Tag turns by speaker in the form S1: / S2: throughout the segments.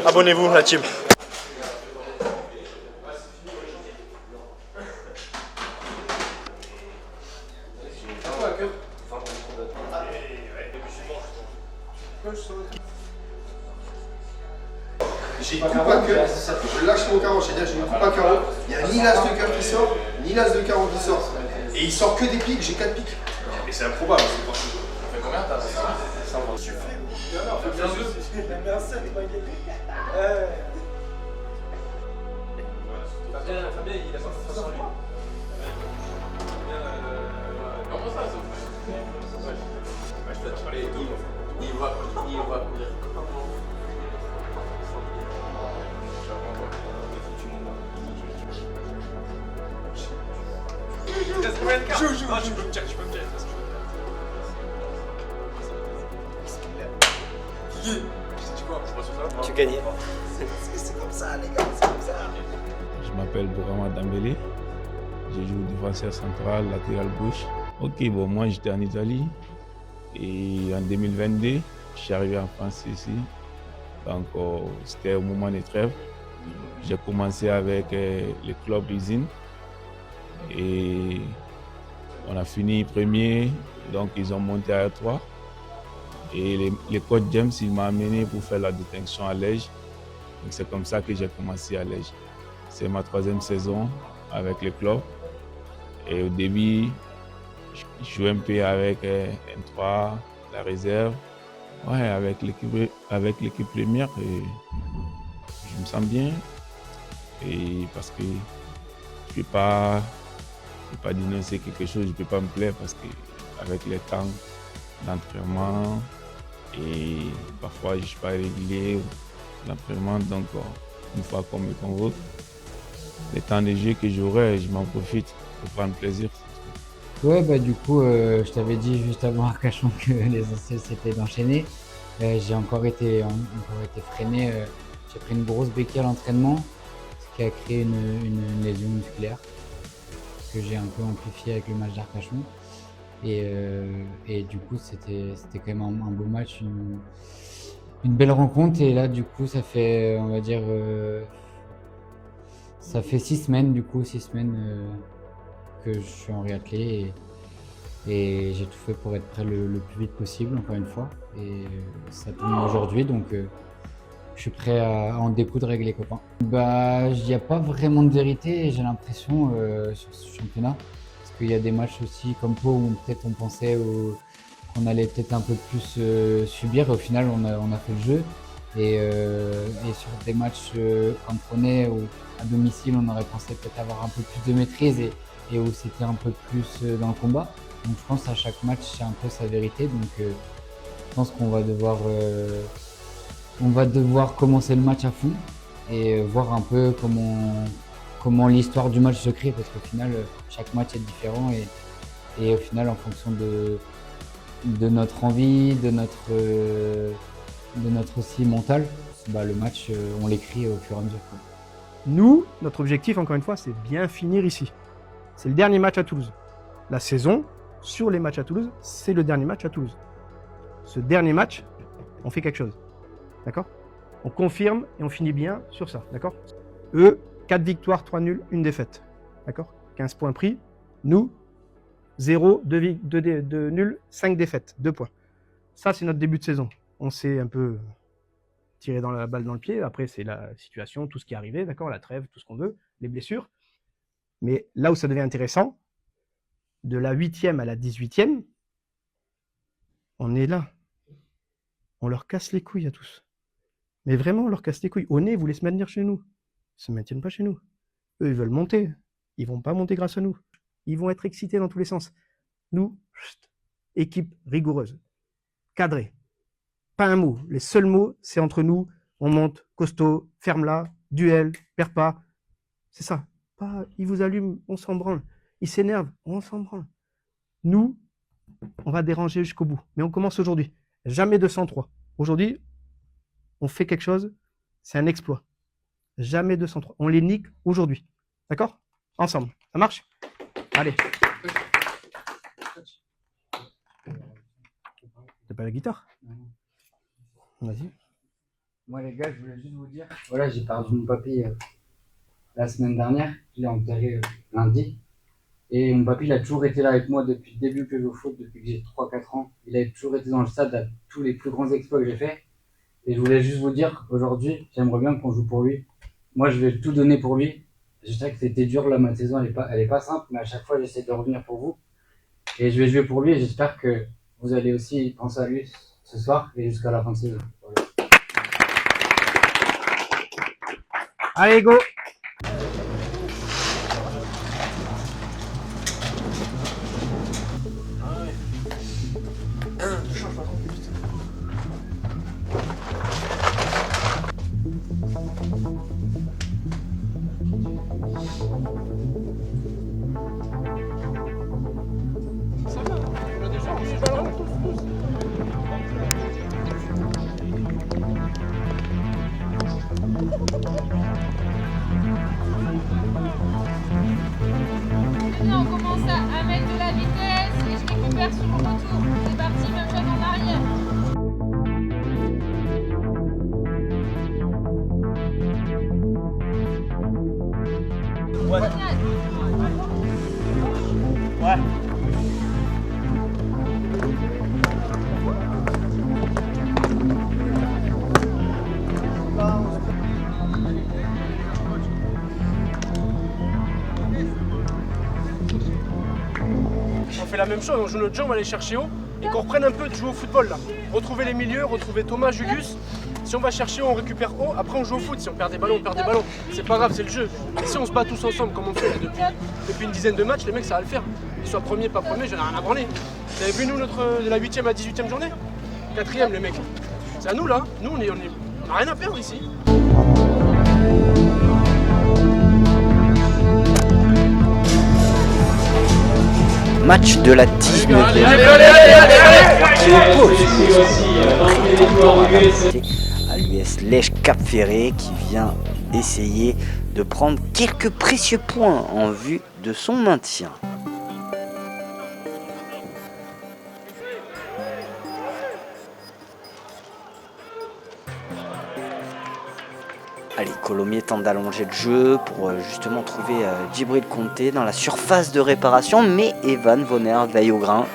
S1: Abonnez-vous la team.
S2: J'ai coupe à cœur, je lâche mon carreau, j'ai une coupe à carreau, il n'y a ni l'as de cœur qui sort, ni l'as de carreau qui sort. Et il sort que des piques, j'ai 4 piques.
S3: Et c'est improbable, c'est quand tu joues. Ça fait combien t'as 100 euros.
S4: Tu fais non, fais bien jouer. Fabien, il a pas confiance en lui.
S3: Comment ça, il va courir.
S4: Joue. Ah, tu peux me dire.
S1: Tu gagnais.
S4: C'est comme ça, les gars, c'est comme ça.
S5: Je m'appelle Bourama Dambélé. Je joue défenseur central, latéral gauche. Ok, bon, moi j'étais en Italie et en 2022, je suis arrivé en France ici. Donc c'était au moment des trêves. J'ai commencé avec le club d'usine et on a fini premier, donc ils ont monté à R3. Et le coach James, il m'a amené pour faire la détection à Lège. Donc c'est comme ça que j'ai commencé à Lège. C'est ma 3e saison avec le club. Et au début, je jouais un peu avec N3, la réserve. Ouais, avec l'équipe première, et je me sens bien. Et parce que je ne peux pas dénoncer quelque chose, je ne peux pas me plaire parce qu'avec le temps d'entraînement, et parfois je ne suis pas régulier l'entraînement, donc une fois qu'on me convoque, le temps de jeu que j'aurai, je m'en profite pour prendre plaisir.
S6: Ouais, bah du coup, je t'avais dit juste avant Arcachon que l'essentiel c'était d'enchaîner. J'ai encore été freiné. J'ai pris une grosse béquille à l'entraînement, ce qui a créé une lésion musculaire que j'ai un peu amplifiée avec le match d'Arcachon. Et du coup, c'était quand même un beau match, une belle rencontre. Et là, du coup, ça fait, on va dire, ça fait 6 semaines, du coup, 6 semaines que je suis en réathlé et j'ai tout fait pour être prêt le plus vite possible, encore une fois. Et ça tombe aujourd'hui, donc je suis prêt à en découdre avec les copains. Bah, il n'y a pas vraiment de vérité, j'ai l'impression, sur ce championnat. Parce qu'il y a des matchs aussi comme Pau où peut-être on pensait qu'on allait peut-être un peu plus subir, et au final on a fait le jeu. Et sur des matchs comme Prenay ou à domicile, on aurait pensé peut-être avoir un peu plus de maîtrise et où c'était un peu plus dans le combat. Donc je pense à chaque match c'est un peu sa vérité. Donc je pense qu'on va devoir commencer le match à fond et voir un peu comment l'histoire du match se crée, parce qu'au final chaque match est différent et au final en fonction de notre envie, de notre aussi mental, bah, le match on l'écrit au fur et à mesure.
S7: Nous, notre objectif encore une fois, c'est bien finir ici. C'est le dernier match à Toulouse. La saison, sur les matchs à Toulouse, c'est le dernier match à Toulouse. Ce dernier match, on fait quelque chose. D'accord? On confirme et on finit bien sur ça. D'accord? Eux, 4 victoires, 3 nuls, 1 défaite. D'accord? 15 points pris. Nous, 0, 2 nuls, 5 défaites, 2 points. Ça, c'est notre début de saison. On s'est un peu tiré dans la balle dans le pied. Après, c'est la situation, tout ce qui est arrivé, d'accord? La trêve, tout ce qu'on veut, les blessures. Mais là où ça devient intéressant, de la 8e à la 18e, on est là. On leur casse les couilles à tous. Mais vraiment, on leur casse les couilles. Oné voulait se maintenir chez nous. Ils ne se maintiennent pas chez nous. Eux, ils veulent monter. Ils ne vont pas monter grâce à nous. Ils vont être excités dans tous les sens. Nous, équipe rigoureuse, cadrée. Pas un mot. Les seuls mots, c'est entre nous. On monte, costaud, ferme-la, duel, perds pas. C'est ça. Pas, ils vous allument, on s'en branle. Ils s'énervent, on s'en branle. Nous, on va déranger jusqu'au bout. Mais on commence aujourd'hui. Jamais 203. Aujourd'hui, on fait quelque chose, c'est un exploit. Jamais 203. On les nique aujourd'hui. D'accord? Ensemble. Ça marche? Allez. T'as pas la guitare? Vas-y.
S6: Moi les gars, je voulais juste vous dire, voilà, j'ai perdu mon papy la semaine dernière, je l'ai enterré lundi. Et mon papy, il a toujours été là avec moi depuis le début que je joue au foot, depuis que j'ai 3-4 ans. Il a toujours été dans le stade à tous les plus grands exploits que j'ai fait. Et je voulais juste vous dire, aujourd'hui, j'aimerais bien qu'on joue pour lui. Moi, je vais tout donner pour lui. Je sais que c'était dur, là, ma saison, elle est pas simple, mais à chaque fois, j'essaie de revenir pour vous. Et je vais jouer pour lui et j'espère que vous allez aussi penser à lui ce soir et jusqu'à la fin de saison. Voilà.
S7: Allez, go!
S1: Maintenant, on commence à mettre de la vitesse et je récupère sur mon retour. C'est parti, même jeune en arrière.
S7: On fait la même chose, on joue notre jeu, on va aller chercher haut et qu'on reprenne un peu de jouer au football là. Retrouver les milieux, retrouver Thomas, Julius. Si on va chercher haut, on récupère haut, après on joue au foot. Si on perd des ballons, on perd des ballons. C'est pas grave, c'est le jeu. Et si on se bat tous ensemble comme on fait depuis une dizaine de matchs, les mecs ça va le faire. Qu'ils soient premiers, pas premiers, j'en ai rien à branler. Vous avez vu nous de la 8e à 18e journée 4e les mecs. C'est à nous là, nous on a rien à perdre ici.
S8: Match de la 19e. À l'US Lège Cap Ferré qui vient essayer de prendre quelques précieux points en vue de son maintien. Allez, Colomiers tente d'allonger le jeu pour justement trouver Djibril Conté dans la surface de réparation, mais Evan Vonner veille au grain.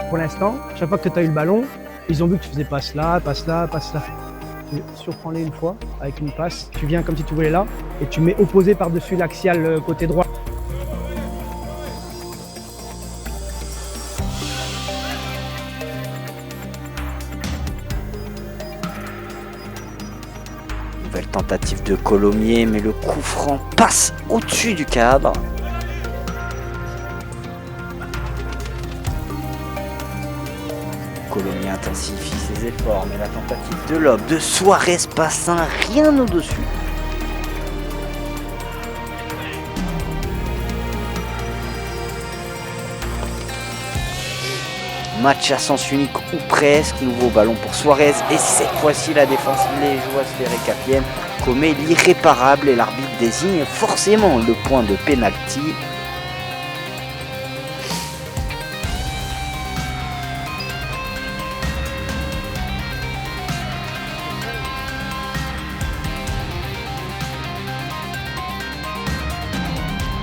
S7: Pour l'instant, chaque fois que tu as eu le ballon, ils ont vu que tu faisais passe là, passe là, passe là. Tu surprends-les une fois avec une passe, tu viens comme si tu voulais là et tu mets opposé par-dessus l'axial côté droit.
S8: Nouvelle tentative de Colomiers, mais le coup franc passe au-dessus du cadre. Colomiers intensifie ses efforts, mais la tentative de lob de Suarez passe un rien au-dessus. Match à sens unique ou presque, nouveau ballon pour Suarez et cette fois-ci la défense liégeoise fait récapienne, commet l'irréparable et l'arbitre désigne forcément le point de pénalty.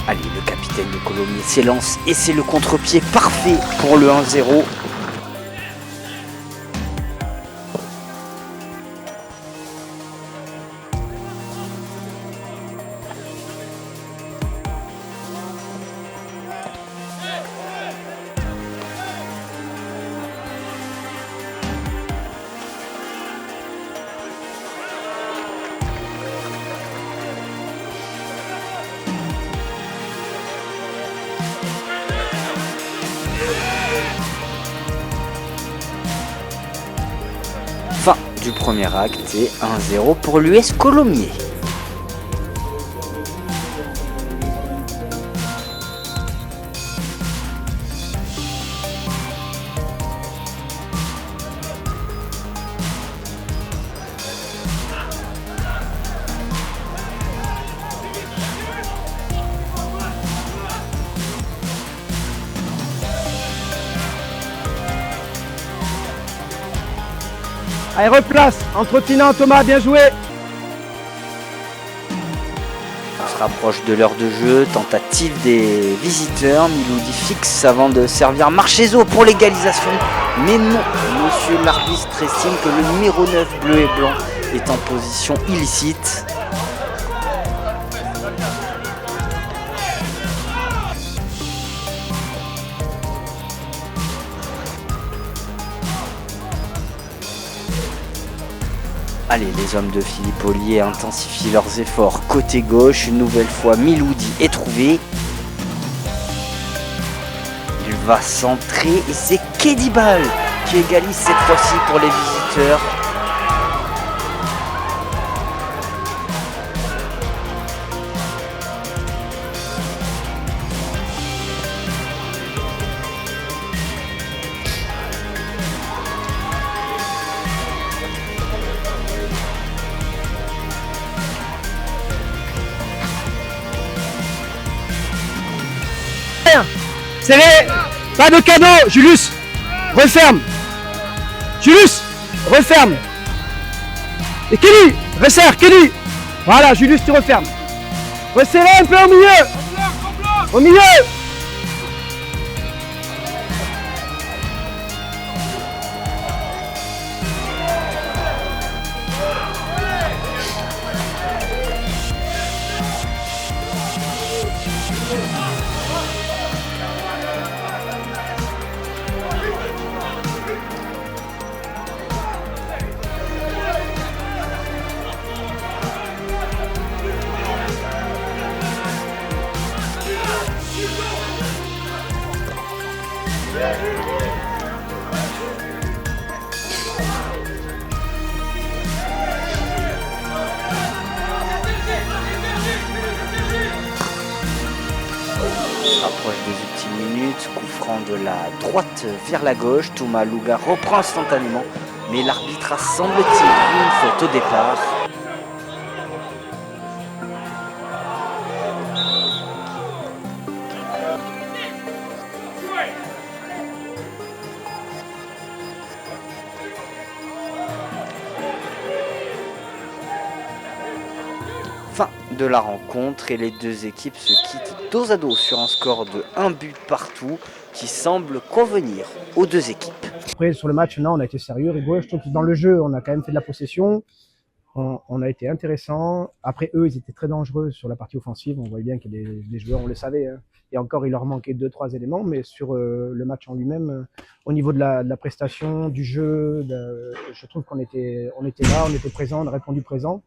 S8: Allez, le capitaine de Colomiers s'élance et c'est le contre-pied parfait pour le 1-0. Fin du premier acte et 1-0 pour l'US Colomiers.
S7: Allez, replace. Entre Tina et Thomas, bien joué.
S8: On se rapproche de l'heure de jeu, tentative des visiteurs, Miloudi fixe avant de servir Marcheseau pour l'égalisation. Mais non, monsieur l'arbitre estime que le numéro 9 bleu et blanc est en position illicite. Allez, les hommes de Philippe Ollier intensifient leurs efforts côté gauche. Une nouvelle fois, Miloudi est trouvé. Il va centrer et c'est Kedibal qui égalise cette fois-ci pour les visiteurs.
S7: Serré. Pas de cadeau. Julius, referme. Julius, referme. Et Kelly, resserre, Kelly. Voilà, Julius, tu refermes. Resserrez un peu au milieu. Au milieu.
S8: Approche des ultimes minutes, coup franc de la droite vers la gauche. Thomas Louga reprend instantanément, mais l'arbitre a semble-t-il vu une faute au départ. Fin de la rencontre et les deux équipes se quittent dos à dos sur un score de 1 but partout qui semble convenir aux deux équipes.
S7: Après, sur le match, non, on a été sérieux, rigoureux. Je trouve que dans le jeu, on a quand même fait de la possession. On a été intéressant. Après, eux, ils étaient très dangereux sur la partie offensive. On voyait bien que les joueurs, on le savait. Hein. Et encore, il leur manquait 2-3 éléments. Mais sur le match en lui-même, au niveau de la prestation, du jeu, je trouve qu'on était là, on était présent, on a répondu présent.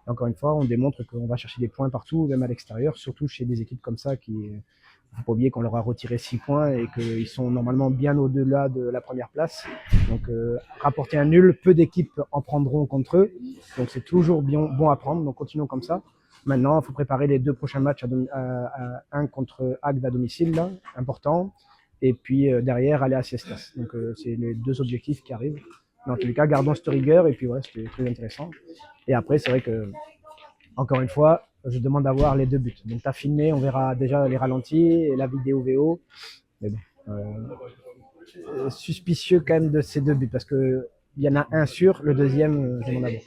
S7: Et encore une fois, on démontre qu'on va chercher des points partout, même à l'extérieur, surtout chez des équipes comme ça qui, il ne faut pas oublier qu'on leur a retiré 6 points et qu'ils sont normalement bien au-delà de la première place. Donc, rapporter un nul, peu d'équipes en prendront contre eux. Donc, c'est toujours bon à prendre. Donc, continuons comme ça. Maintenant, il faut préparer les 2 prochains matchs, un contre Agde à domicile, là, important. Et puis, derrière, aller à Cestas. Donc, c'est les 2 objectifs qui arrivent. Dans tous les cas, gardons cette rigueur. Et puis, ouais, c'était très intéressant. Et après, c'est vrai que, encore une fois, je demande d'avoir les 2 buts. Donc, tu as filmé, on verra déjà les ralentis et la vidéo VO. Mais bon, suspicieux quand même de ces 2 buts parce qu'il y en a un sûr, le deuxième, je demande à voir.